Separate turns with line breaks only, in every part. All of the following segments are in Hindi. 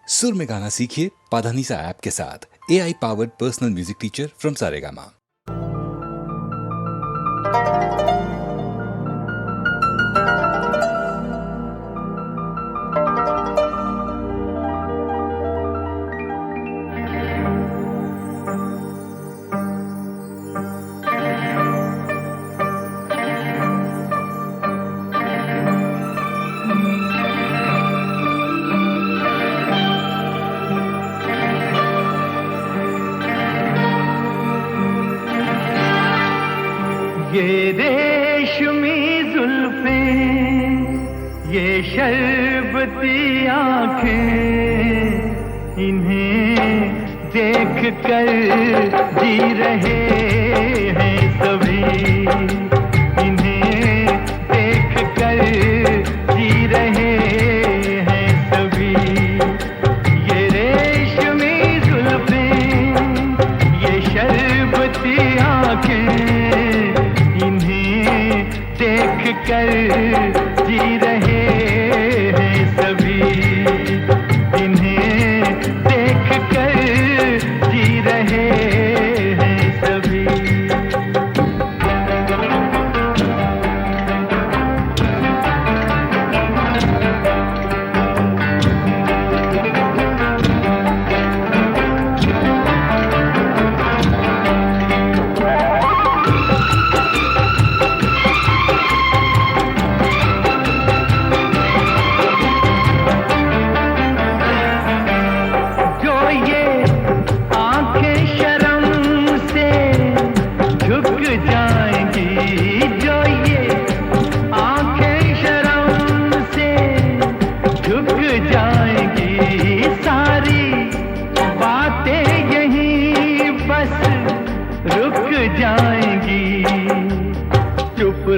सुर में गाना सीखिए पाधानीसा ऐप के साथ। AI powered personal music teacher from Saregama.
ये रेशमी जुल्फें, ये शरबती आँखें, इन्हें देख कर जी रहे हैं सभी, इन्हें देख कर जी रहे हैं सभी। ये रेशमी जुल्फें, ये शरबती आँखें, देख कर जी रहे हैं सभी, इन्हें देख कर जी रहे हैं सभी।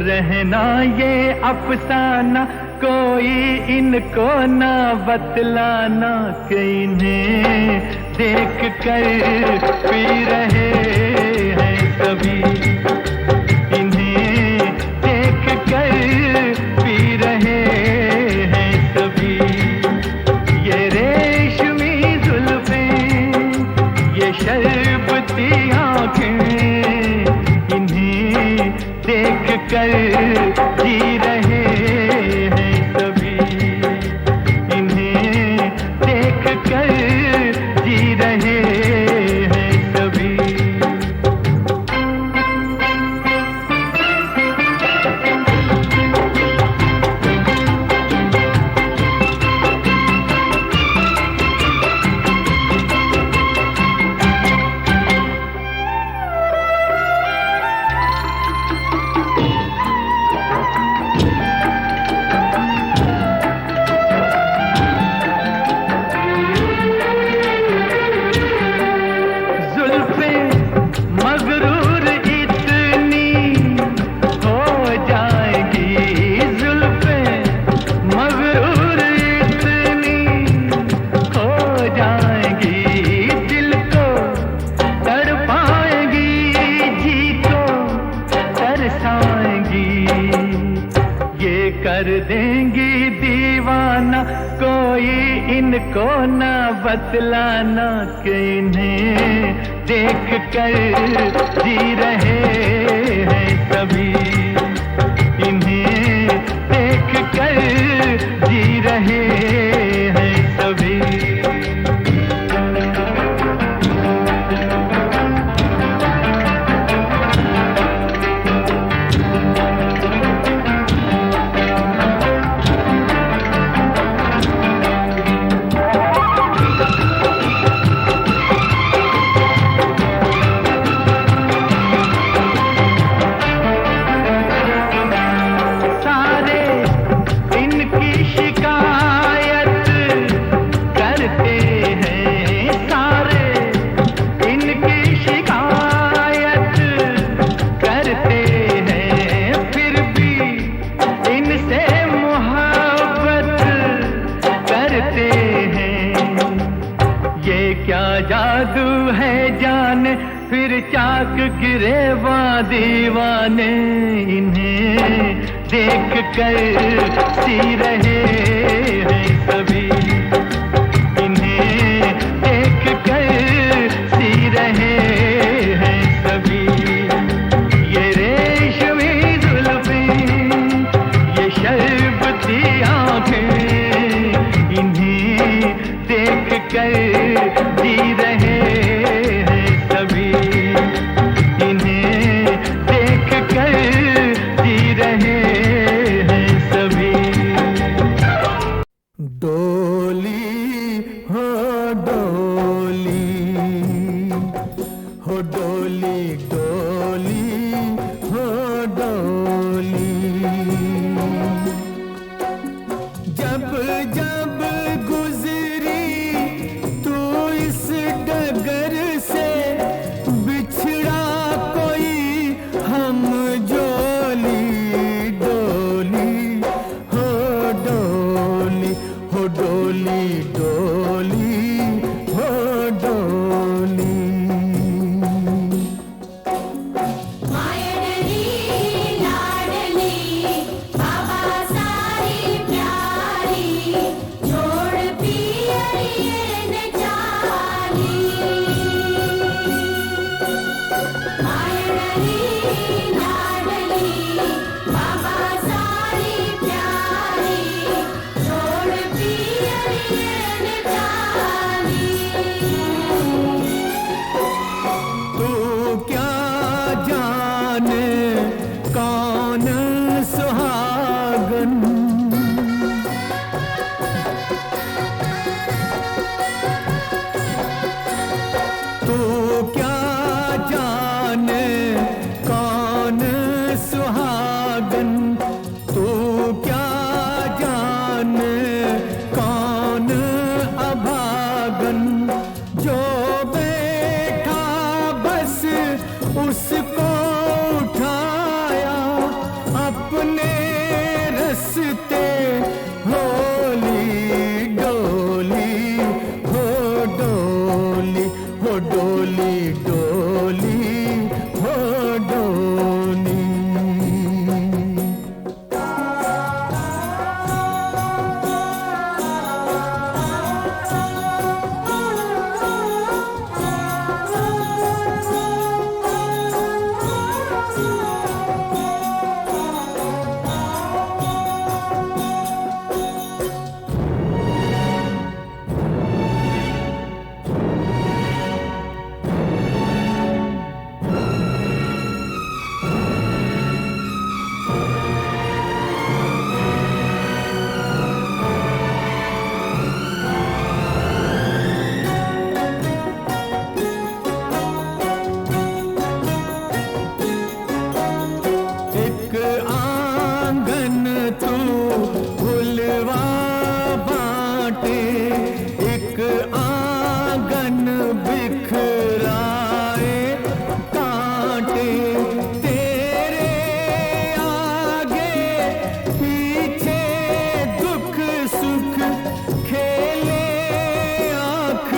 रहना ये अफसाना, कोई इनको ना बतलाना, कि इन्हें देख कर पी रहे हैं सभी, इन्हें देख कर पी रहे हैं सभी। ये रेशमी जुल्फें, ये शरबती आँखें, इन्हें देख कर जी रहे हैं सभी, इन्हें देख कर जी रहे हैं सभी। कर देंगी दीवाना, कोई इनको ना बतलाना, कि इन्हें देख कर जी रहे हैं सभी, इन्हें देख कर जी रहे हैं सभी। जादू है जाने, फिर चाक गिरे वहाँ दीवाने, इन्हें देख कर सी रहे हैं सभी, इन्हें कर जी रहे हैं सभी, इन्हें देख कर जी रहे हैं सभी।
डोली हो डोली, हो डोली डोली हो डोली, जब जब गुजरी तू इस डगर से, बिछड़ा कोई हम जोली, डोली हो डोली, हो डोली डोली हो डोली।
मायडली लाडली बाबा सारी प्यारी, छोड़ पियरिए न जाली। मायडली लाडली बाबा सारी प्यारी, छोड़ पियरिए न जाली।
तू क्या जाने कौन सुहागन, तू क्या जाने कौन सुहागन, तू क्या जाने कौन अभागन, जो बैठा बस उसको उठाया अपने रस्ते, होली डोली हो डोली, हो डोली डोली हो डोली। एक आंगन तू फुलवा बाटे, एक आंगन बिखराए कांटे, तेरे आगे पीछे दुख सुख खेले आँख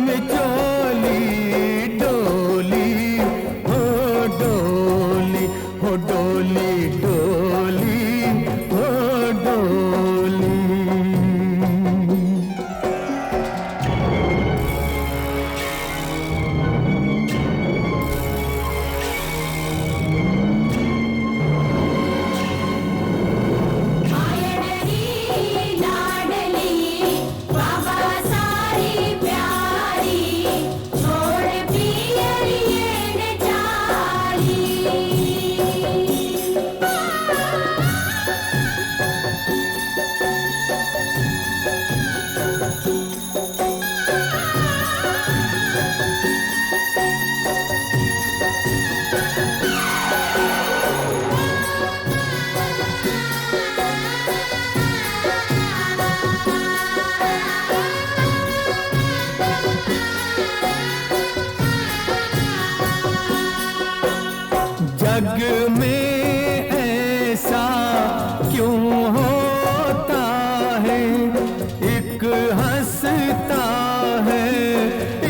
मिचोली, डोली हो डोली, हो डोली डोली हो डोली।
मायडली लाडली बाबा सारी प्यारी, छोड़ पियरिए न जाली।
जग में ऐसा क्यों होता है, एक हंसता है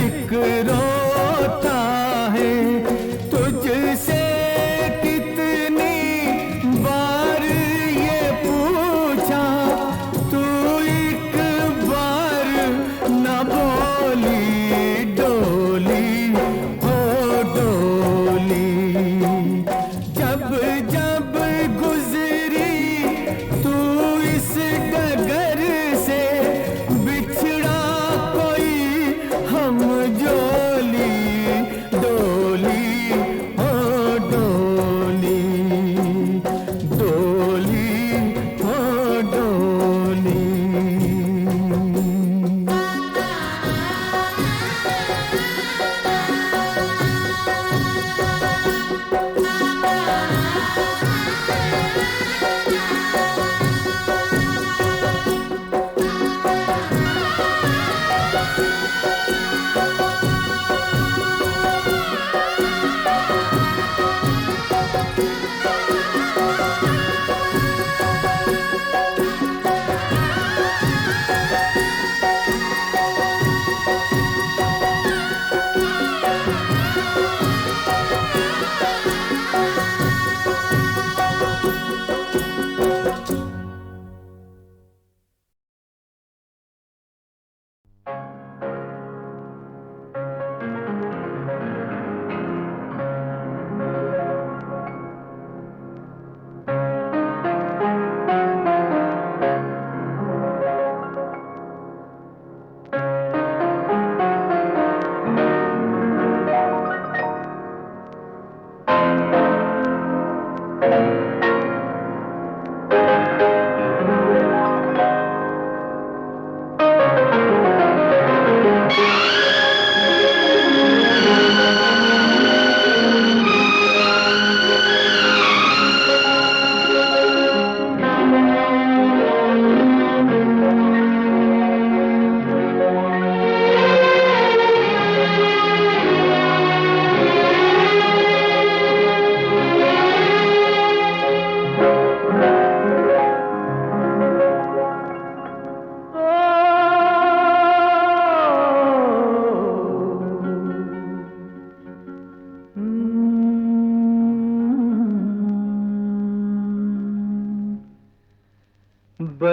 एक रोता है, तुझसे कितनी बार ये पूछा, तू एक बार न बोली, डोली हो डोली, जब जब गुजरी तू इस डगर से, बिछड़ा कोई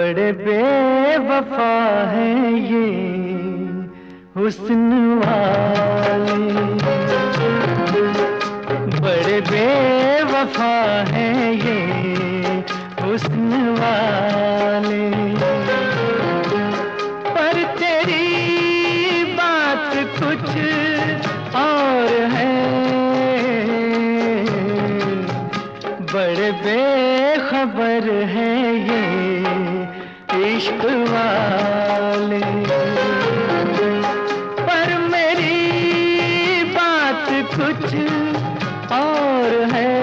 बड़े बेवफा हैं ये हुस्न वाले, बड़े बेवफा हैं ये हुस्न वाले। पर तेरी बात कुछ और है, बड़े बेखबर हैं ये इश्क वाले। पर मेरी बात कुछ और है,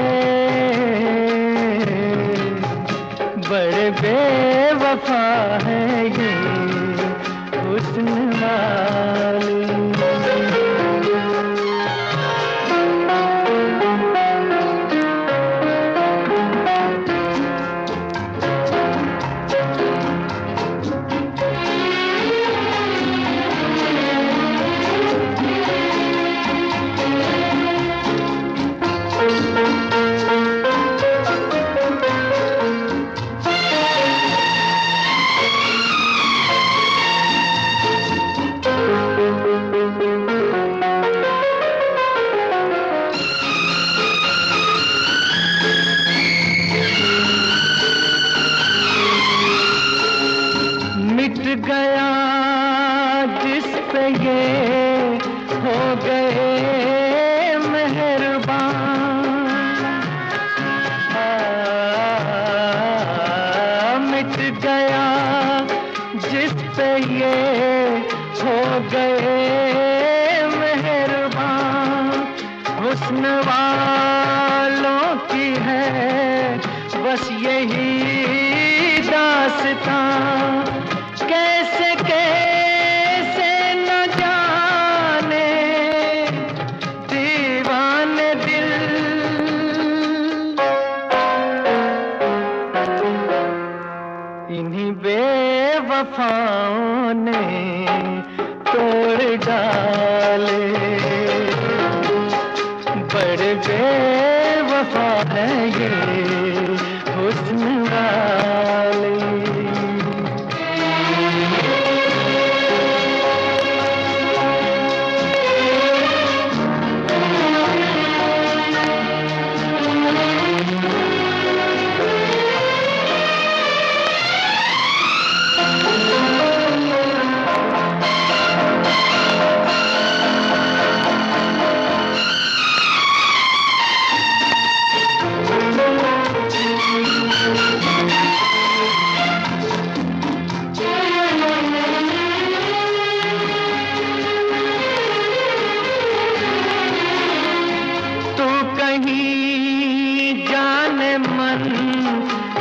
बड़े बेवफा हैं ये हुस्न वाले। मिट गया जिस पे ये हो गए मेहरबान, मिट गया जिस पे ये हो गए मेहरबान। हुस्न वालों की है बस यही दास्तां, कैसे कैसे न जाने दीवाने दिल। इन्हीं बेवफाओं ने तोड़ डाले, बड़े बेवफा है ये हुस्न वाले।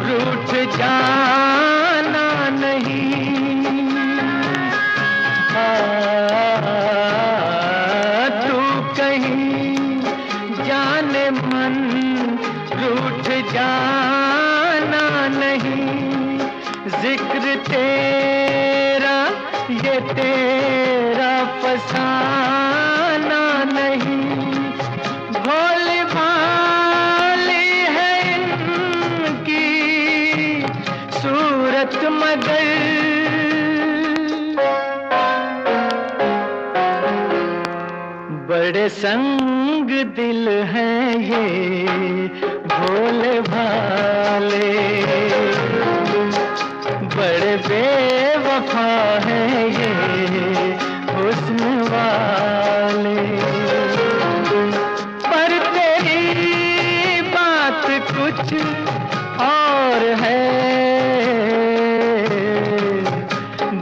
रूठ जाना नहीं, तू कहीं जाने मन रूठ जाना नहीं। जिक्र तेरा ये तेरा फसाना नहीं, भोली भाली है इनकी सूरत मगर बड़े संग दिल हैं ये भोले भाले, बड़े बेवफा हैं ये हुस्न वाले। पर तेरी बात कुछ और है,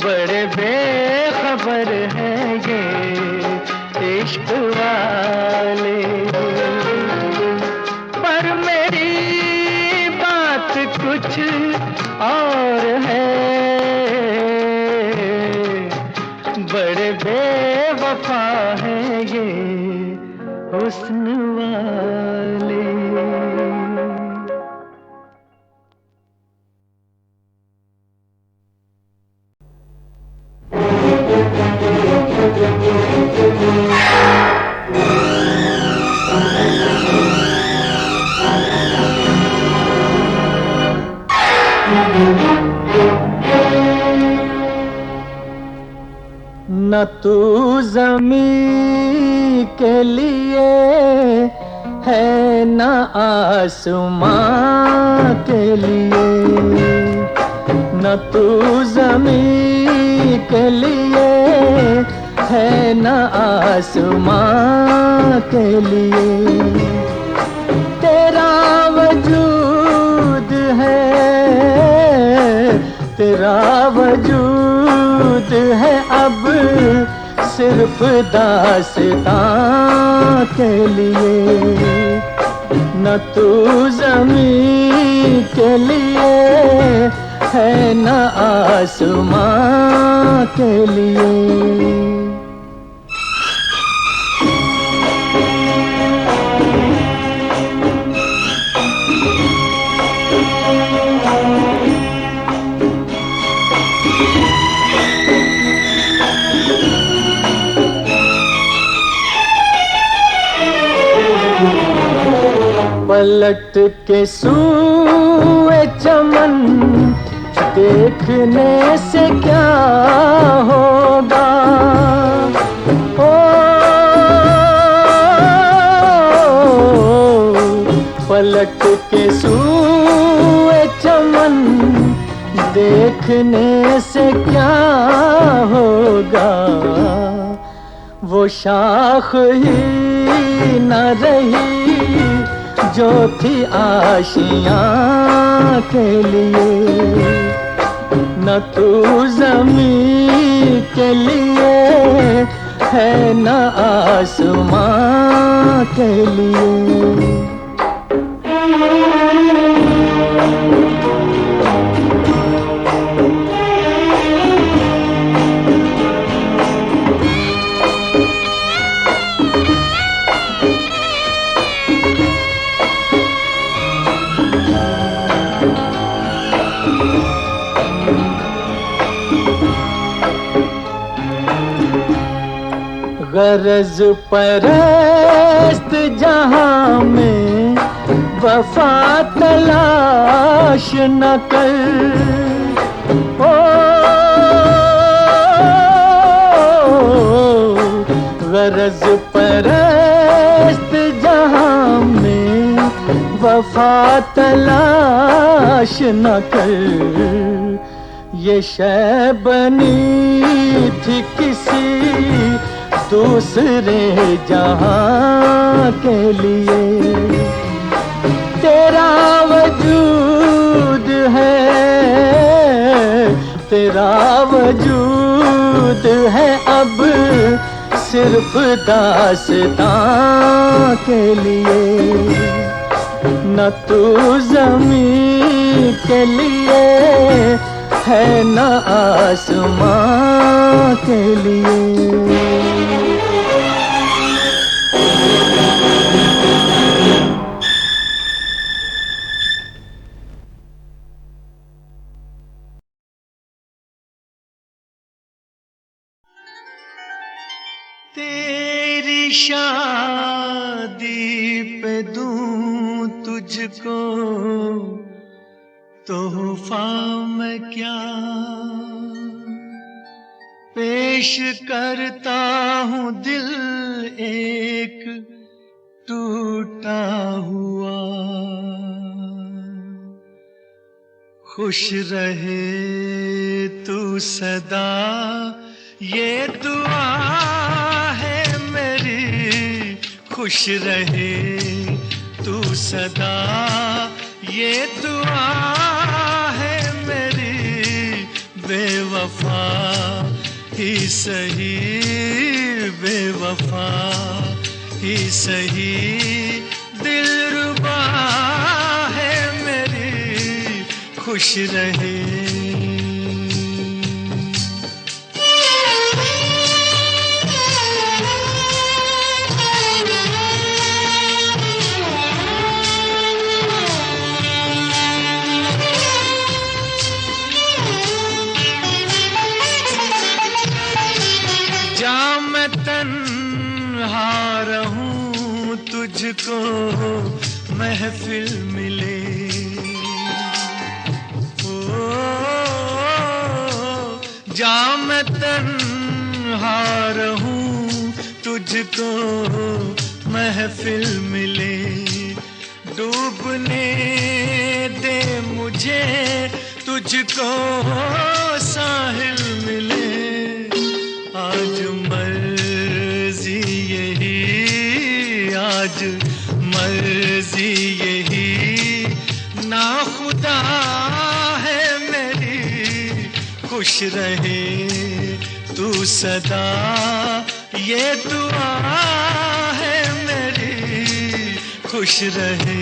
बड़े बेखबर हैं ये इश्क वाले। पर मेरी बात कुछ और है, बड़े बेवफा हैं ये हुस्न वाले। न तू ज़मीं के लिए है न आसमां के लिए, न तू ज़मीं के लिए है न आसमां के लिए। तेरा वजूद है, तेरा वजूद है अब सिर्फ दास्तां के लिए, न तू ज़मीं के लिए है न आसमां के लिए। पलट के सूए चमन देखने से क्या होगा, ओ पलट के सूए चमन देखने से क्या होगा। वो शाख ही न रही जो थी आशियाँ के लिए, न तू ज़मीं के लिए है न आसमां के लिए। गरज परस्त जहां में वफा तलाश न कर, ओ गरज परस्त जहां में वफा तलाश न कर। ये शय बनी थी किसी दूसरे जहां के लिए, तेरा वजूद है, तेरा वजूद है अब सिर्फ दास्तां के लिए, न तू ज़मीं के लिए है न आसमां के लिए। तेरी शादी पे दूं तुझको तोहफा मैं क्या, पेश करता हूँ दिल एक टूटा हुआ। खुश रहे तू सदा ये दुआ है मेरी, खुश रहे तू सदा ये दुआ है मेरी। बेवफा ही सही, बेवफा ही सही दिलरुबा है मेरी, खुश रहे। तुझको महफिल मिले, ओ जा मैं तन्हा तन्हा रहूं तुझको महफिल मिले, डूबने दे मुझे तुझको साहिल मिले। आज मर्जी यही, आज मर्जी यही, ना खुदा है मेरी, खुश रहे तू सदा, ये दुआ है मेरी, खुश रहे।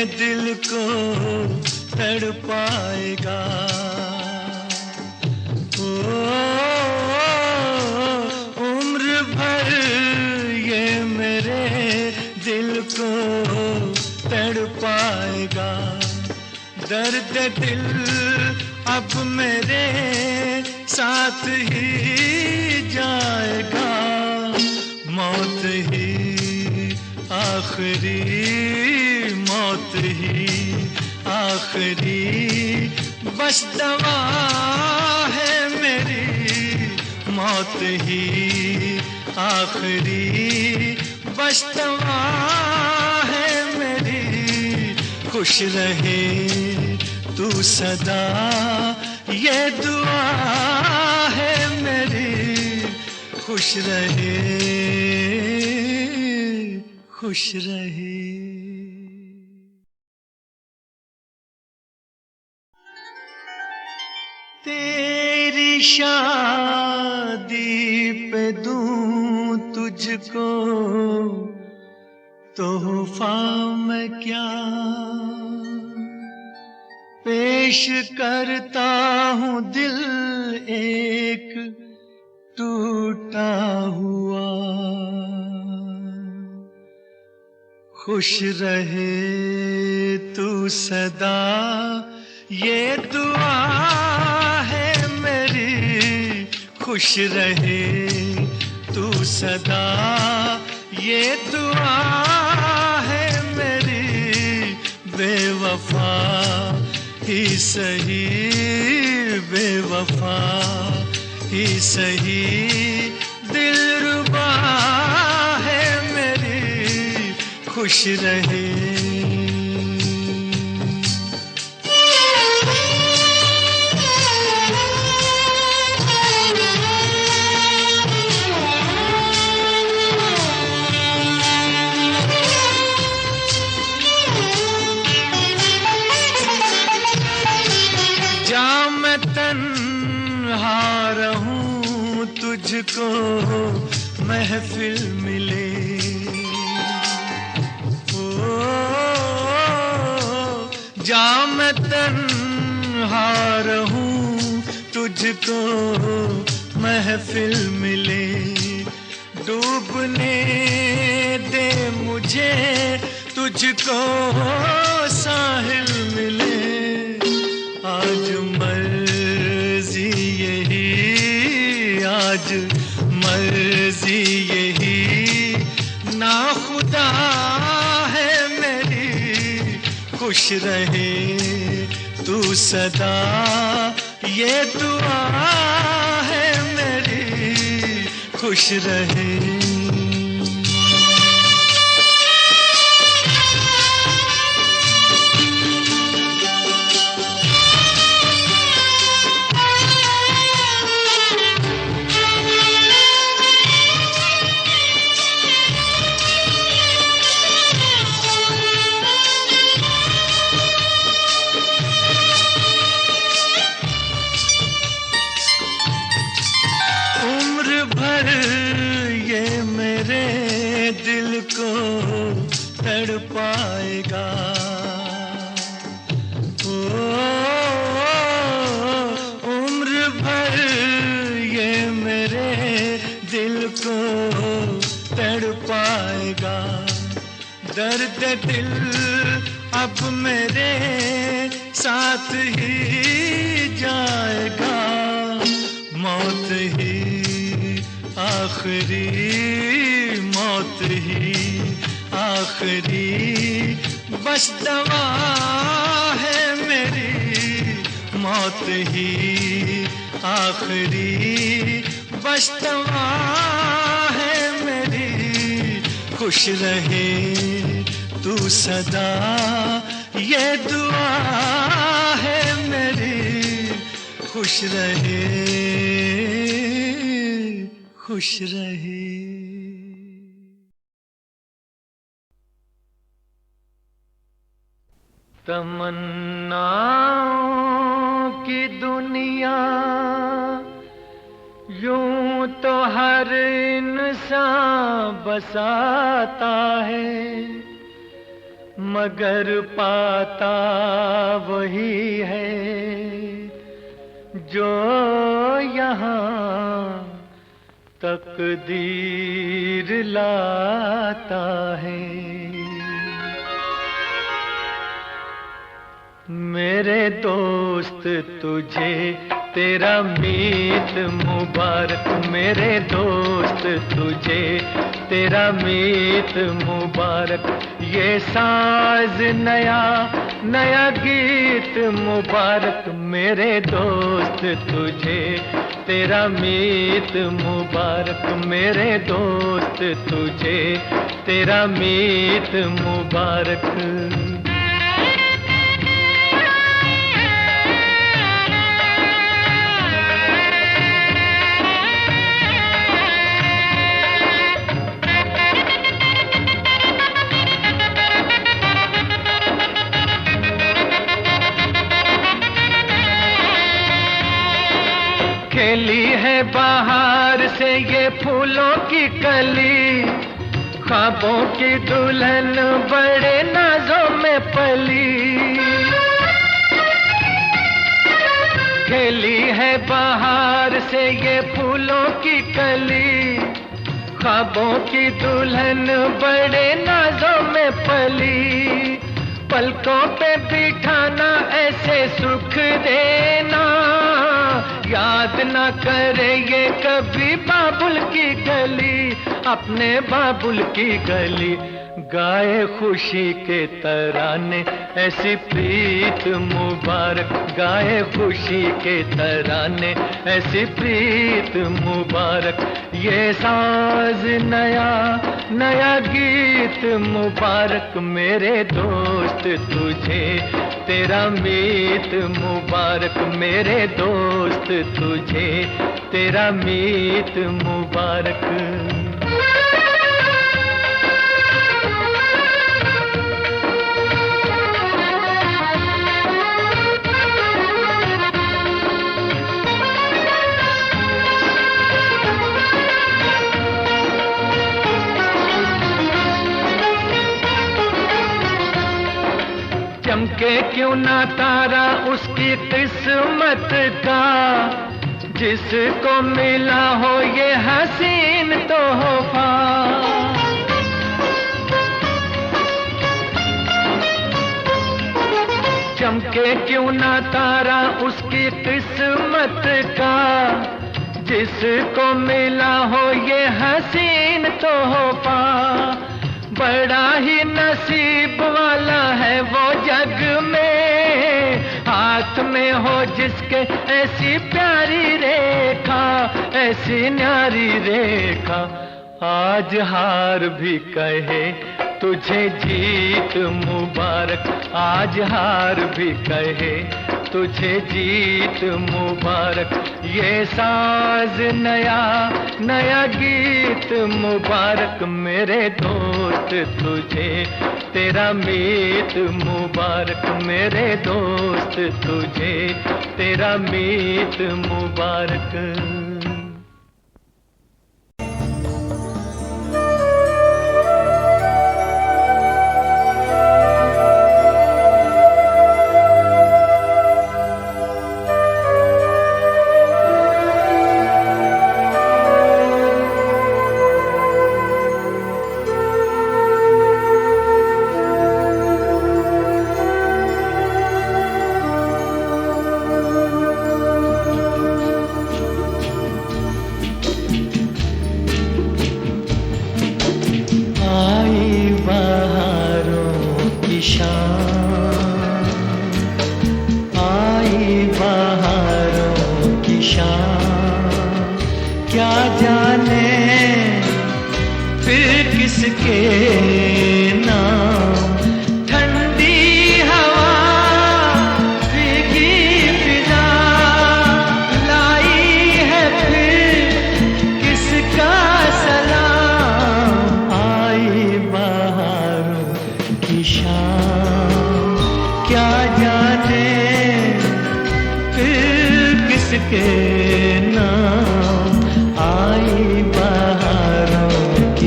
दिल को तड़पाएगा, ओ उम्र भर ये मेरे दिल को तड़पाएगा। दर्द दिल अब मेरे साथ ही जाएगा, मौत ही आखिरी, मौत ही आखिरी बस दवा है मेरी, मौत ही आखिरी बस दवा है मेरी, खुश रहे तू सदा, ये दुआ है मेरी, खुश रहे, खुश रहे। तेरी शादी पे दूं तुझको तोहफा मैं क्या, पेश करता हूँ दिल एक टूटा हुआ। खुश रहे तू सदा, ये दुआ है मेरी, खुश रहे तू सदा, ये दुआ है मेरी, बेवफा ही सही, बेवफा ही सही, दिलरुबा है मेरी, खुश रहे। तन्हा रहूं तुझको महफिल मिले, ओ जा मैं तन्हा रहूं तुझको महफिल मिले, डूबने दे मुझे तुझको साहिल मिले। आज मर्जी यही, आज मर्जी यही, ना खुदा है मेरी, खुश रहे तू सदा, ये दुआ है मेरी, खुश रहे। दिल को तड़पाएगा, ओ उम्र भर ये दिल को तड़पाएगा। दर्द दिल अब मेरे साथ ही जाएगा। मौत ही आखिरी, मौत ही आखिरी बस दवा है मेरी। मौत ही आखिरी बस दवा है मेरी। खुश रहे तू सदा ये दुआ है मेरी। खुश रहे, खुश रहे। तमन्नाओं की दुनिया यूं तो हर इंसान बसाता है, मगर पाता वही है जो यहाँ तकदीर लाता है। मेरे दोस्त तुझे तेरा मीत मुबारक। मेरे दोस्त तुझे तेरा मीत मुबारक। ये साज नया नया गीत मुबारक। मेरे दोस्त तुझे तेरा मीत मुबारक। मेरे दोस्त तुझे तेरा मीत मुबारक। खेली है बाहर से ये फूलों की कली, ख्वाबों की दुल्हन बड़े नाजों में पली। खेली है बाहर से ये फूलों की कली, ख्वाबों की दुल्हन बड़े नाजों में पली। पलकों पे बिठाना ऐसे सुख देना, याद न करे ये कभी बाबुल की गली, अपने बाबुल की गली। गाए खुशी के तराने ऐसी प्रीत मुबारक। गाए खुशी के तराने ऐसी प्रीत मुबारक। ये साज नया नया गीत मुबारक। मेरे दोस्त तुझे तेरा मीत मुबारक। मेरे दोस्त तुझे तेरा मीत मुबारक। चमके क्यों ना तारा उसकी किस्मत का, जिसको मिला हो ये हसीन तोहफा। चमके क्यों ना तारा उसकी किस्मत का, जिसको मिला हो ये हसीन तोहफा। बड़ा ही नसीब वाला है वो जग में, हाथ में हो जिसके ऐसी प्यारी रेखा, ऐसी न्यारी रेखा। आज हार भी कहे तुझे जीत मुबारक। आज हार भी कहे तुझे जीत मुबारक। ये साज नया नया गीत मुबारक। मेरे दोस्त तुझे तेरा मीत मुबारक। मेरे दोस्त तुझे तेरा मीत मुबारक।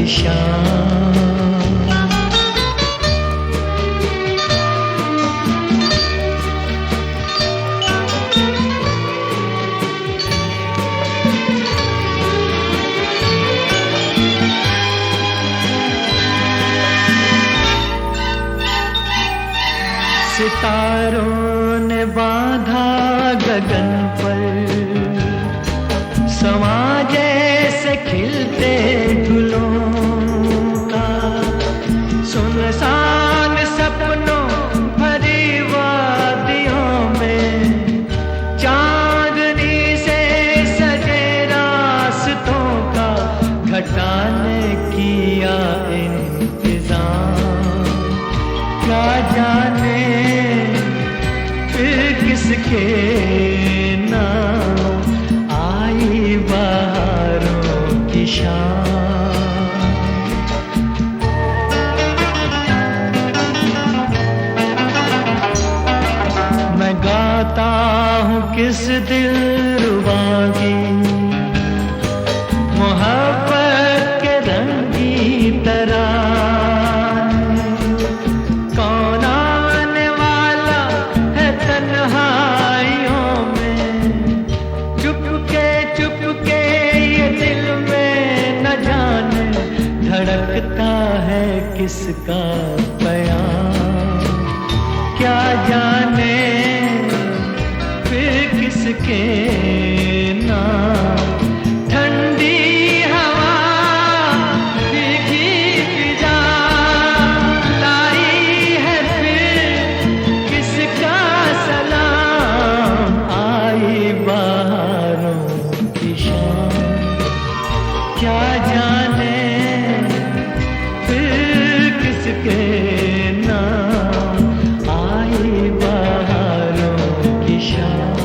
शाम। सितारों ने बांधा गगन पर, समा जैसे खिलते फूलों का। सुनसान सपनों भरी वादियों में, चांदनी से सजे रास्तों का। घटा ने किया इंतजाम, क्या जाने फिर किसके नाम आई बहारों की शाम। मैं गाता हूँ किस दिलरुबा की मोहब्बत के रंगी तरह। धड़कता है किसका प्यार, क्या जाने फिर किसके नाम। ठंडी हवा भीगी फिजा लाई है फिर किसका सलाम। आई बहारों की शाम, क्या जाने किसके नाम आई बहारों की शाम।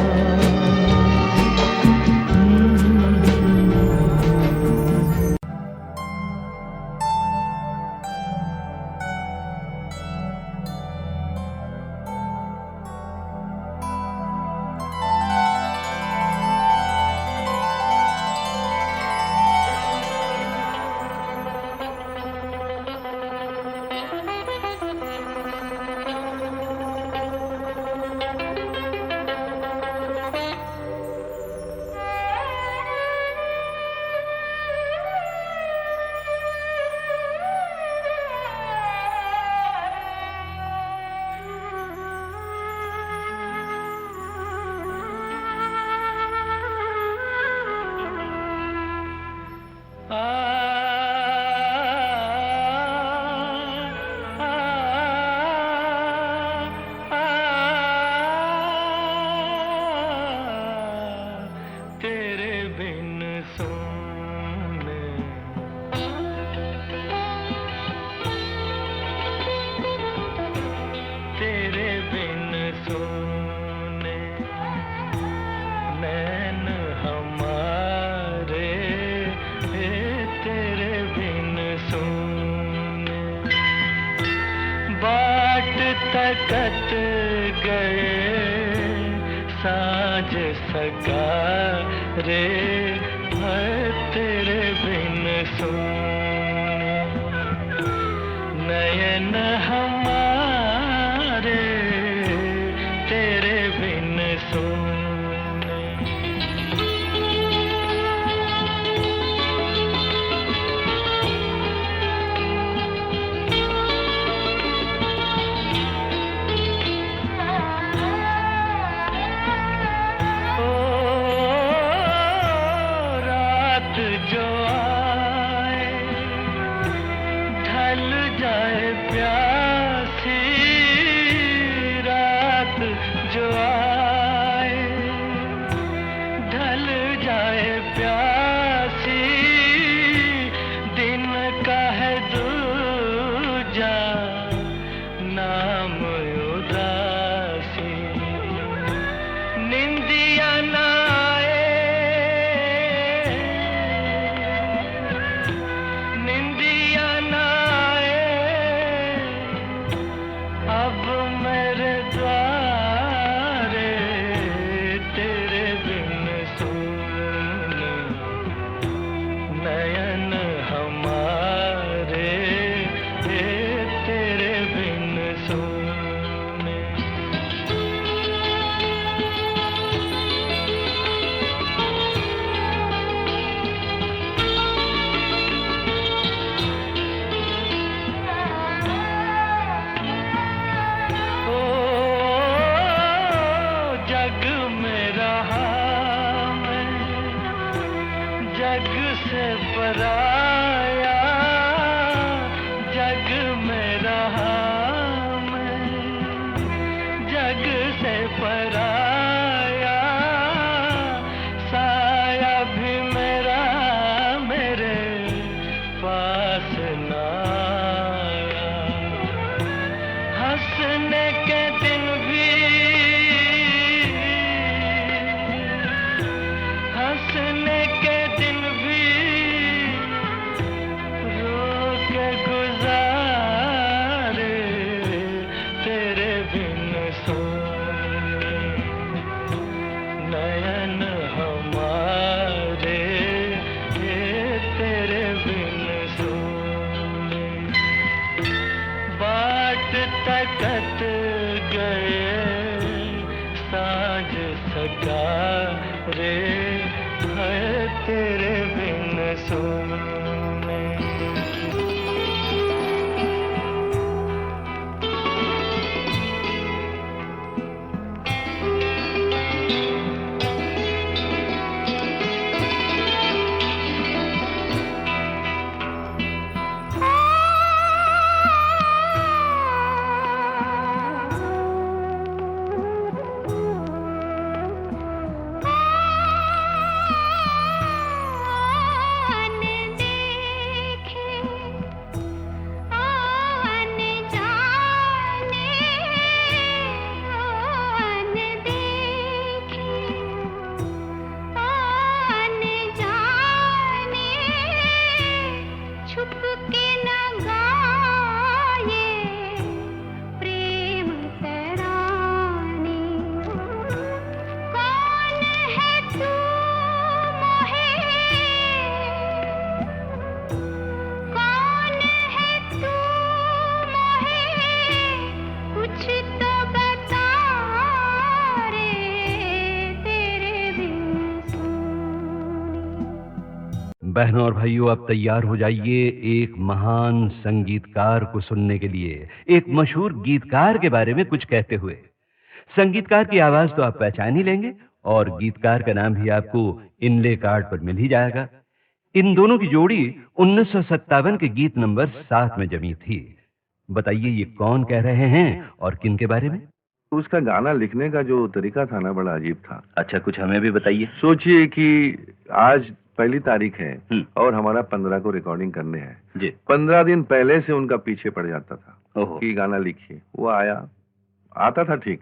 तकत गए साज सगा रे तेरे बिन सोने। नयन हमारे तेरे बिन सोने। तेरे बिन सोने बाट तकत गए साँझ सका रे है तेरे बिन सोने
बहनों और भाइयों, अब तैयार हो जाइए एक महान संगीतकार को सुनने के लिए, एक मशहूर गीतकार के बारे में कुछ कहते हुए। संगीतकार की आवाज तो आप पहचान ही लेंगे और गीतकार का नाम भी आपको इनले कार्ड पर मिल ही जाएगा। इन दोनों की जोड़ी 1957 के गीत नंबर 7 में जमी थी। बताइए ये कौन कह रहे हैं और किन के बारे में?
उसका गाना लिखने का जो तरीका था ना, बड़ा अजीब था।
अच्छा, कुछ हमें भी बताइए।
सोचिए कि आज 1 तारीख है और हमारा 15 को रिकॉर्डिंग करने हैं
जी।
15 दिन पहले से उनका पीछे पड़ जाता था
ओहो।
कि गाना लिखिए। वो आता था ठीक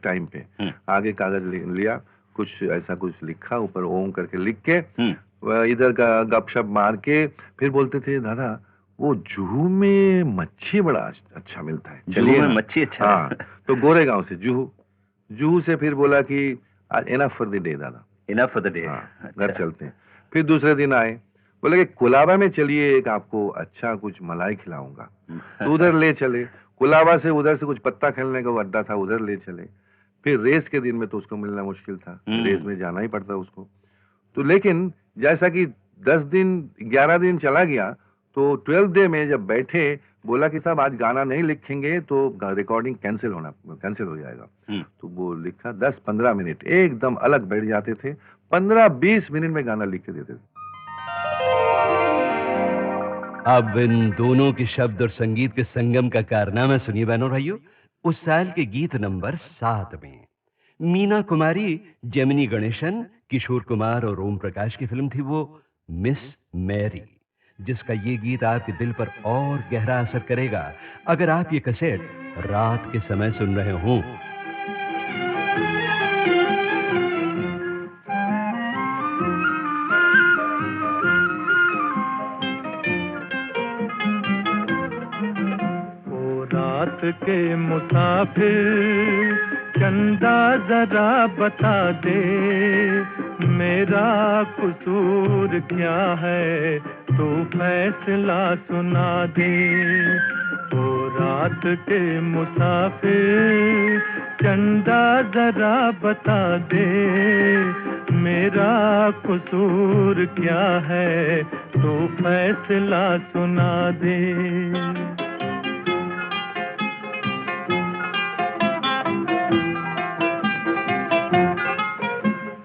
टाइम पे। आगे कागज लिया, कुछ ऐसा कुछ लिखा, ऊपर ओम करके लिख के इधर का गपशप मार के फिर बोलते थे, दादा वो जुहू में मच्छी बड़ा अच्छा मिलता है,
जुहू में मच्छी अच्छा।
हाँ, तो गोरेगांव से जुहू से फिर बोला कि आज इनफ फॉर द डे दादा,
इनफ फॉर द डे,
घर चलते हैं। फिर दूसरे दिन आए, बोले कि कुलाबा में चलिए, एक आपको अच्छा कुछ मलाई खिलाऊंगा। तो उधर ले चले, कुलाबा से उधर से कुछ पत्ता खेलने का अड्डा था, उधर ले चले। फिर रेस के दिन में तो उसको मिलना मुश्किल था, रेस में जाना ही पड़ता उसको। तो लेकिन जैसा कि 10 दिन 11 दिन चला गया, तो 12th डे में जब बैठे, बोला कि साहब आज गाना नहीं लिखेंगे तो रिकॉर्डिंग कैंसिल हो जाएगा। तो वो लिखा 10-15 मिनट एकदम अलग बैठ जाते थे, 15-20 मिनट में गाना लिख के देते थे।
अब इन दोनों के शब्द और संगीत के संगम का कारनामा सुनिए बहनों भाइयों। उस साल के गीत नंबर 7 में मीना कुमारी, जेमिनी गणेशन, किशोर कुमार और ओम प्रकाश की फिल्म थी वो मिस मैरी, जिसका ये गीत आपके दिल पर और गहरा असर करेगा अगर आप ये कैसेट रात के समय सुन रहे हों।
ओ रात के मुसाफिर चंदा जरा बता दे, मेरा कसूर क्या है तू फैसला सुना दे। ओ रात के मुसाफिर चंदा जरा बता दे, मेरा कसूर क्या है तू फैसला सुना दे।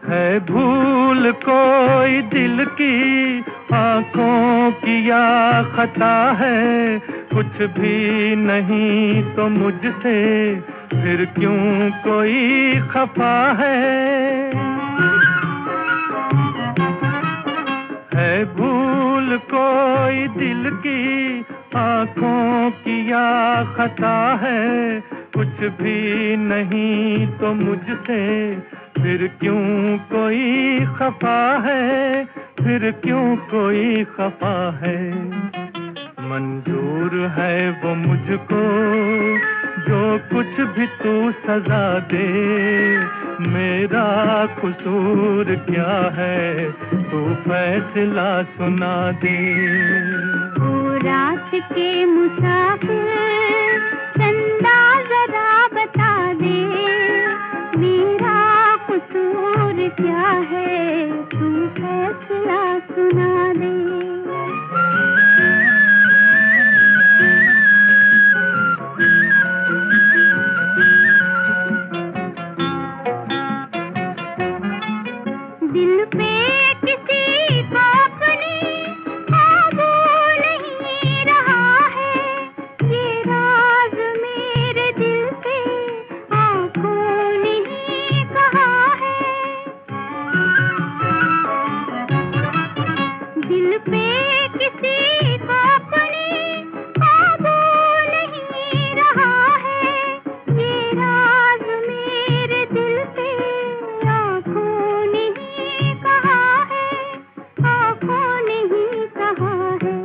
है भूल कोई दिल की, आंखों की या खता है, कुछ भी नहीं तो मुझसे फिर क्यों कोई खफा है भूल कोई दिल की, आंखों की या खता है, कुछ भी नहीं तो मुझसे फिर क्यों कोई खफा है, फिर क्यों कोई खफा है। मंजूर है वो मुझको जो कुछ भी तू सजा दे,
मेरा कसूर क्या है, तू फैसला सुना दे।
ओ रात के मुसाफिर चंदा जरा बता दे, मेरा कसूर क्या है, तू फैसला सुना दे। दिल पे किसी को अपनी काबू नहीं रहा है, ये राज मेरे दिल से आंखों ने ही कहा है। दिल पे किसी को अपनी काबू नहीं रहा है, ये राज मेरे दिल से आंखों ने ही कहा है, आंखों ने ही कहा है।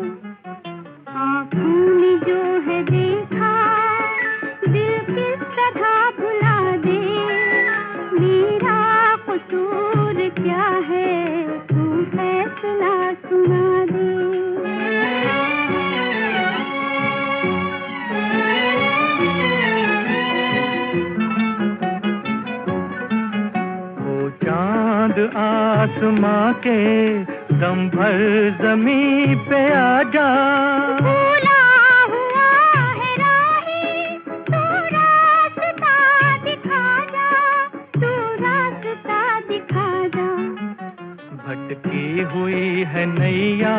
आंखों ने जो है देखा, दिल किस तरह भुला दे, मेरा कसूर क्या है, तू फैसला सुना दे।
ओ चांद आसमां के दम भर जमीन पे आ जा।
भूला हुआ है राही, तू रास्ता दिखा जा, तू रास्ता दिखा जा।
भटकी हुई है नैया,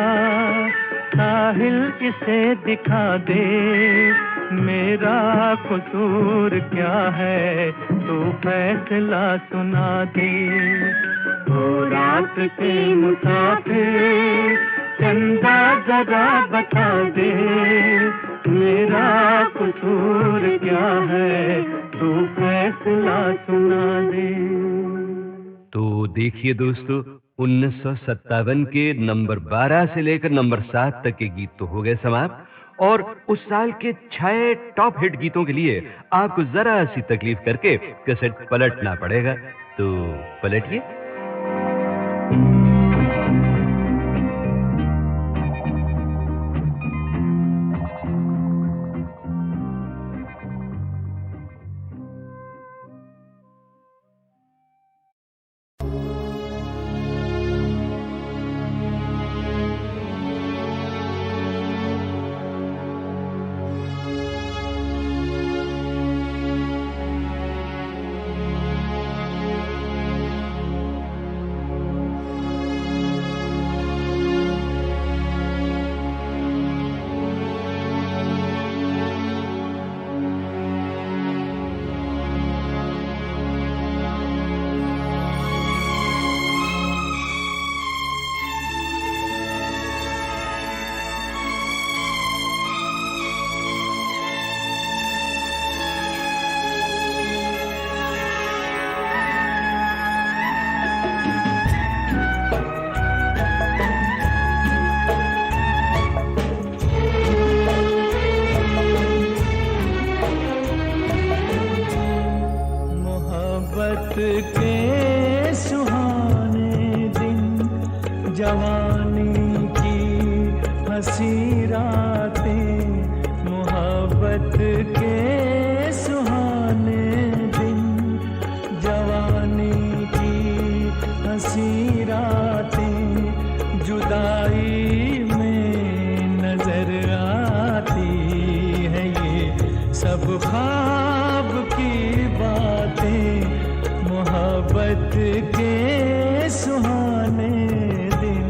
साहिल इसे दिखा दे, मेरा कसूर क्या है, तू फैसला सुना दे। ओ रात के मुसाफिर चंदा जरा बता दे, मेरा कसूर क्या है, तू फैसला सुना दे।
तो देखिए दोस्तों, 1957 के नंबर 12 से लेकर नंबर 7 तक के गीत तो हो गए समाप्त, और उस साल के 6 टॉप हिट गीतों के लिए आपको जरा सी तकलीफ करके कैसेट पलटना पड़ेगा। तो पलटिए।
के सुहाने दिन, जवानी की हंसी रातें, मोहब्बत के सुहाने दिन, जवानी की हंसी रातें, जुदाई में नजर आती है ये सब ख्वाब की बातें, मोहब्बत के सुहाने दिन।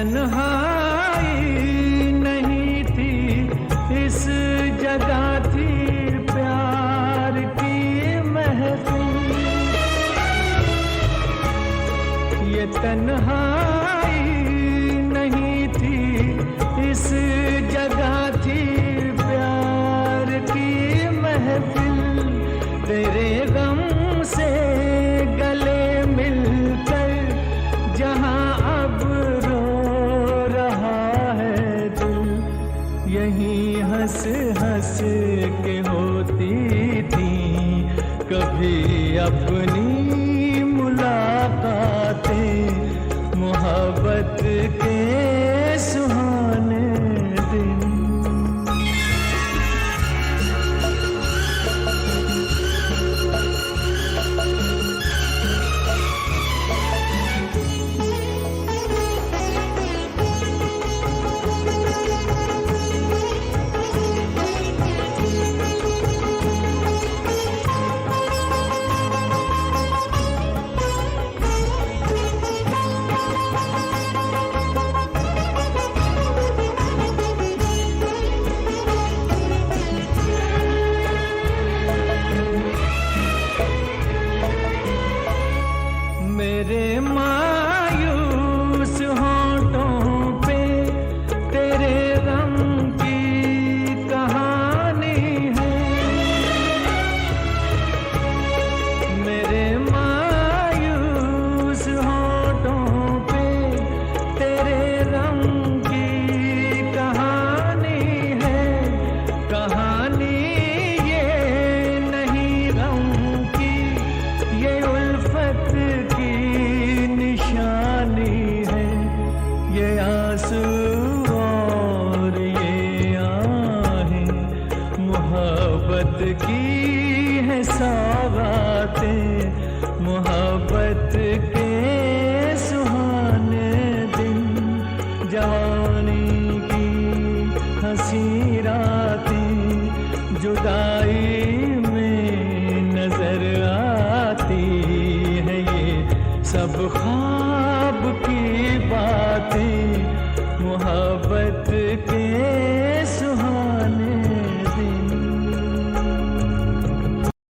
तन्हाई नहीं थी, इस जगह थी प्यार की महफिल। ये तन्हाई नहीं थी, इस जगह थी प्यार की महफिल। तेरे गम से गले मिलकर जहां अब रो रहा है दिल, यहीं हंस हंस के होती थी कभी अपनी मुलाकातें, मोहब्बत के